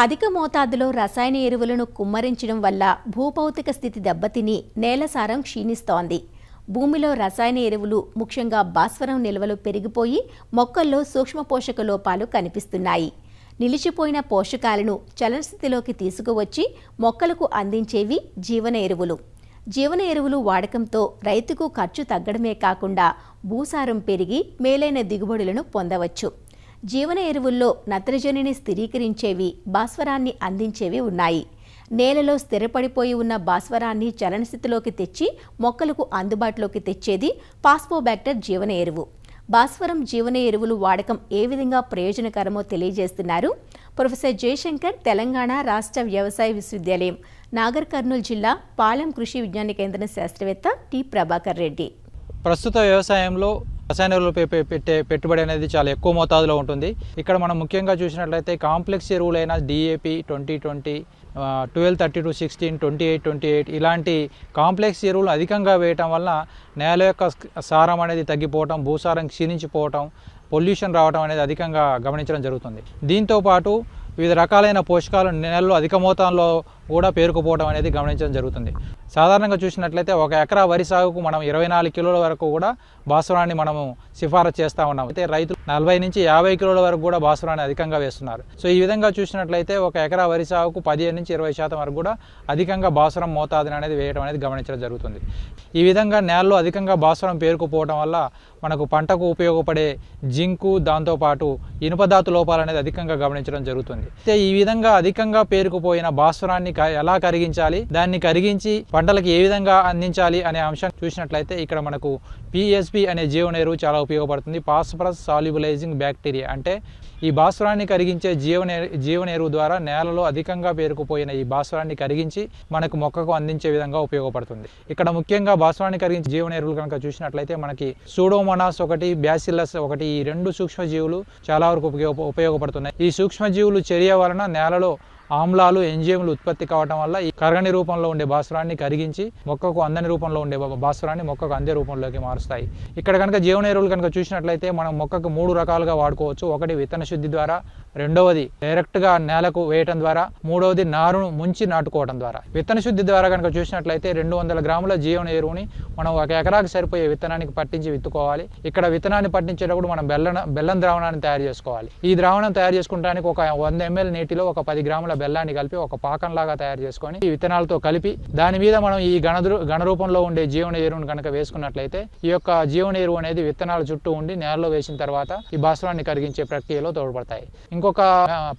అధిక మోతాదులో రసాయన ఎరువులను కుమ్మరించడం వల్ల భూభౌతిక స్థితి దెబ్బతిని నేల సారం క్షీణిస్తోంది. భూమిలో రసాయన ఎరువులు ముఖ్యంగా భాస్వరం నిల్వలు పెరిగిపోయి మొక్కల్లో సూక్ష్మ పోషక లోపాలు కనిపిస్తున్నాయి. నిలిచిపోయిన పోషకాలను చలనస్థితిలోకి తీసుకువచ్చి మొక్కలకు అందించేవి జీవన ఎరువులు. జీవన ఎరువులు వాడకంతో రైతుకు ఖర్చు తగ్గడమే కాకుండా భూసారం పెరిగి మేలైన దిగుబడులను పొందవచ్చు. జీవన ఎరువుల్లో నత్రజనిని స్థిరీకరించేవి, భాస్వరాన్ని అందించేవి ఉన్నాయి. నేలలో స్థిరపడిపోయి ఉన్న భాస్వరాన్ని చలనస్థితిలోకి తెచ్చి మొక్కలకు అందుబాటులోకి తెచ్చేది ఫాస్ఫోబాక్టర్ జీవన ఎరువు. భాస్వరం జీవన ఎరువులు వాడకం ఏ విధంగా ప్రయోజనకరమో తెలియజేస్తున్నారు ప్రొఫెసర్ జయశంకర్, తెలంగాణ రాష్ట్ర వ్యవసాయ విశ్వవిద్యాలయం, నాగర్ కర్నూలు జిల్లా పాలెం కృషి విజ్ఞాన కేంద్రం శాస్త్రవేత్త టి ప్రభాకర్ రెడ్డి. ప్రస్తుత వ్యవసాయంలో రసాయన ఎరువులపై పెట్టే పెట్టుబడి అనేది చాలా ఎక్కువ మోతాదులో ఉంటుంది. ఇక్కడ మనం ముఖ్యంగా చూసినట్లయితే కాంప్లెక్స్ ఎరువులైన DAP 2020, 12-32-16, 28-28 ఇలాంటి కాంప్లెక్స్ ఎరువులు అధికంగా వేయటం వల్ల నేల యొక్క సారం అనేది తగ్గిపోవటం, భూసారం క్షీణించిపోవటం, పొల్యూషన్ రావడం అనేది అధికంగా గమనించడం జరుగుతుంది. దీంతోపాటు వివిధ రకాలైన పోషకాలు నేలలో అధిక మోతాదులో కూడా పేరుకుపోవడం అనేది గమనించడం జరుగుతుంది. సాధారణంగా చూసినట్లయితే ఒక ఎకరా వరి సాగుకు మనం 24 కిలోల వరకు కూడా భాస్వరాన్ని మనము సిఫారసు చేస్తూ ఉన్నాం. అయితే రైతులు 40 నుంచి 50 కిలోల వరకు కూడా భాస్వరాన్ని అధికంగా వేస్తున్నారు. సో ఈ విధంగా చూసినట్లయితే ఒక ఎకరా వరి సాగుకు 15 నుంచి 20% వరకు కూడా అధికంగా భాస్వరం మోతాదుని అనేది వేయడం అనేది గమనించడం జరుగుతుంది. ఈ విధంగా నేలలో అధికంగా భాస్వరం పేరుకుపోవడం వల్ల మనకు పంటకు ఉపయోగపడే జింకు, దాంతోపాటు ఇనుపధాతు లోపాలు అనేది అధికంగా గమనించడం జరుగుతుంది. అయితే ఈ విధంగా అధికంగా పేరుకుపోయిన భాస్వరాన్ని ఎలా కరిగించాలి, దాన్ని కరిగించి పంటలకు ఏ విధంగా అందించాలి అనే అంశం చూసినట్లయితే ఇక్కడ మనకు PSB అనే జీవన ఎరువు చాలా ఉపయోగపడుతుంది. ఫాస్ఫరస్ సాల్యుబలైజింగ్ బ్యాక్టీరియా అంటే ఈ భాస్వరాన్ని కరిగించే జీవన ఎరువు ద్వారా నేలలో అధికంగా పేరుకుపోయిన ఈ భాస్వరాన్ని కరిగించి మనకు మొక్కకు అందించే విధంగా ఉపయోగపడుతుంది. ఇక్కడ ముఖ్యంగా భాస్వరాన్ని కరిగించే జీవన ఎరువులు కనుక చూసినట్లయితే మనకి సూడోమోనాస్ ఒకటి, బ్యాసిల్లస్ ఒకటి, ఈ 2 సూక్ష్మజీవులు చాలా వరకు ఉపయోగపడుతున్నాయి. ఈ సూక్ష్మజీవులు చర్య వలన నేలలో ఆమ్లాలు, ఎంజైములు ఉత్పత్తి కావడం వల్ల ఈ కరగని రూపంలో ఉండే భాస్వరాన్ని కరిగించి మొక్కకు అందని రూపంలో ఉండే భాస్వరాన్ని మొక్కకు అందే రూపంలోకి మారుస్తాయి. ఇక్కడ కనుక జీవన ఎరువులు కనుక చూసినట్లయితే మనం మొక్కకు 3 రకాలుగా వాడుకోవచ్చు. ఒకటి విత్తన శుద్ధి ద్వారా, రెండవది డైరెక్ట్గా నేలకు వేయటం ద్వారా, మూడవది నారును ముంచి నాటుకోవడం ద్వారా. విత్తన శుద్ధి ద్వారా కనుక చూసినట్లయితే 200 గ్రాముల జీవన ఎరువుని మనం ఒక ఎకరాకి సరిపోయే విత్తనానికి పట్టించి విత్తుకోవాలి. ఇక్కడ విత్తనాన్ని పట్టించేటప్పుడు మనం బెల్లం ద్రావణాన్ని తయారు చేసుకోవాలి. ఈ ద్రావణం తయారు చేసుకోవడానికి ఒక 100 ml నీటిలో ఒక 10 గ్రాముల బెల్లాన్ని కలిపి ఒక పాకంలాగా తయారు చేసుకొని ఈ విత్తనాలతో కలిపి దాని మీద మనం ఈ ఘన రూపంలో ఉండే జీవన ఎరువును కనుక వేసుకున్నట్లయితే ఈ యొక్క జీవన ఎరువు అనేది విత్తనాల చుట్టూ ఉండి నేలలో వేసిన తర్వాత ఈ భాస్వరాన్ని కరిగించే ప్రక్రియలో తోడ్పడతాయి. ఇంకొక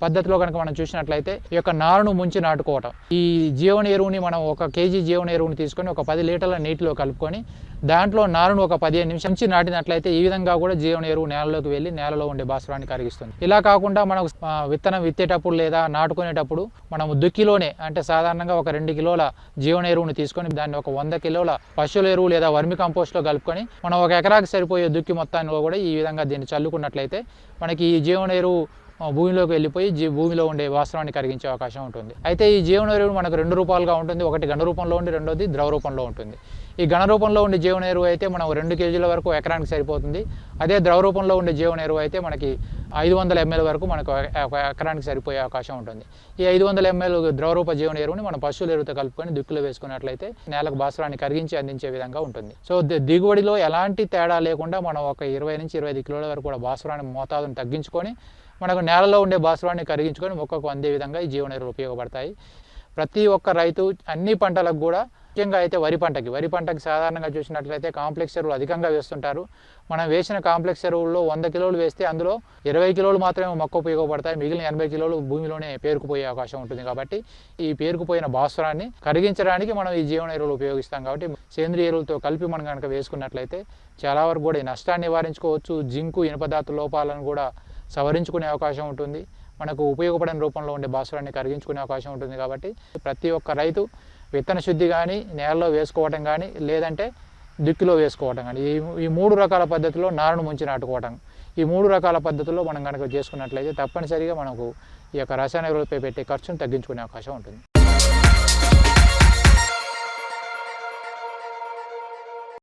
పద్ధతిలో కనుక మనం చూసినట్లయితే ఈ యొక్క నారును ముంచి నాటుకోవటం. ఈ జీవన ఎరువుని మనం 1 kg జీవన ఎరువుని తీసుకొని ఒక 10 లీటర్ల నీటిలో కలుపుకొని దాంట్లో నారును ఒక 15 నిమిషం నుంచి నాటినట్లయితే ఈ విధంగా కూడా జీవన ఎరువు నేలలోకి వెళ్ళి నేలలో ఉండే భాస్వరాన్ని కరిగిస్తుంది. ఇలా కాకుండా మనం విత్తనం విత్తేటప్పుడు లేదా నాటుకునేటప్పుడు మనం దుక్కిలోనే అంటే సాధారణంగా ఒక 2 కిలోల జీవన ఎరువుని తీసుకొని దాన్ని ఒక 100 కిలోల పశువుల ఎరువు లేదా వర్మి కంపోస్ట్లో కలుపుకొని మనం ఒక ఎకరాకి సరిపోయే దుక్కి మొత్తాన్ని కూడా ఈ విధంగా దీన్ని చల్లుకున్నట్లయితే మనకి ఈ జీవన ఎరువు భూమిలోకి వెళ్ళిపోయి భూమిలో ఉండే భాస్వరాన్ని కరిగించే అవకాశం ఉంటుంది. అయితే ఈ జీవన ఎరువు మనకు 2 రూపాలుగా ఉంటుంది. ఒకటి ఘన రూపంలో ఉండి, రెండోది ద్రవ రూపంలో ఉంటుంది. ఈ ఘన రూపంలో ఉండే జీవన ఎరువు అయితే మనం 2 kgల వరకు ఎకరానికి సరిపోతుంది. అదే ద్రవ రూపంలో ఉండే జీవన ఎరువు అయితే మనకి 500 ml వరకు మనకు ఎకరానికి సరిపోయే అవకాశం ఉంటుంది. ఈ 500 ml ద్రవ రూప జీవన ఎరువుని మనం పశువుల ఎరువుతో కలుపుకొని దుక్కులో వేసుకున్నట్లయితే నేలకు భాస్వరాన్ని కరిగించి అందించే విధంగా ఉంటుంది. సో దిగుబడిలో ఎలాంటి తేడా లేకుండా మనం ఒక 20 నుంచి 25 కిలోల వరకు కూడా భాస్వరాన్ని మోతాదును తగ్గించుకొని మనకు నేలలో ఉండే భాస్వరాన్ని కరిగించుకొని మొక్కకు అందే విధంగా ఈ జీవన ఎరువులు ఉపయోగపడతాయి. ప్రతి ఒక్క రైతు అన్ని పంటలకు కూడా, ముఖ్యంగా అయితే వరి పంటకి సాధారణంగా చూసినట్లయితే కాంప్లెక్స్ ఎరువులు అధికంగా వేస్తుంటారు. మనం వేసిన కాంప్లెక్స్ ఎరువుల్లో 100 కిలోలు వేస్తే అందులో 20 కిలోలు మాత్రమే మొక్క ఉపయోగపడతాయి. మిగిలిన 80 కిలోలు భూమిలోనే పేరుకుపోయే అవకాశం ఉంటుంది. కాబట్టి ఈ పేరుకుపోయిన భాస్వరాన్ని కరిగించడానికి మనం ఈ జీవన ఎరువులు ఉపయోగిస్తాం. కాబట్టి సేంద్రియ ఎరువులతో కలిపి మనం కనుక వేసుకున్నట్లయితే చాలా వరకు కూడా ఈ నష్టాన్ని నివారించుకోవచ్చు. జింకు, ఇనుపధాతు లోపాలను కూడా సవరించుకునే అవకాశం ఉంటుంది. మనకు ఉపయోగపడిన రూపంలో ఉండే భాస్వరాన్ని కరిగించుకునే అవకాశం ఉంటుంది. కాబట్టి ప్రతి ఒక్క రైతు విత్తన శుద్ధి కానీ, నేలలో వేసుకోవటం కానీ, లేదంటే దుక్కిలో వేసుకోవటం కానీ, ఈ 3 రకాల పద్ధతిలో నారును ముంచి నాటుకోవటం, ఈ 3 రకాల పద్ధతుల్లో మనం కనుక చేసుకున్నట్లయితే తప్పనిసరిగా మనకు ఈ యొక్క రసాయన ఎరువులపై పెట్టే ఖర్చును తగ్గించుకునే అవకాశం ఉంటుంది.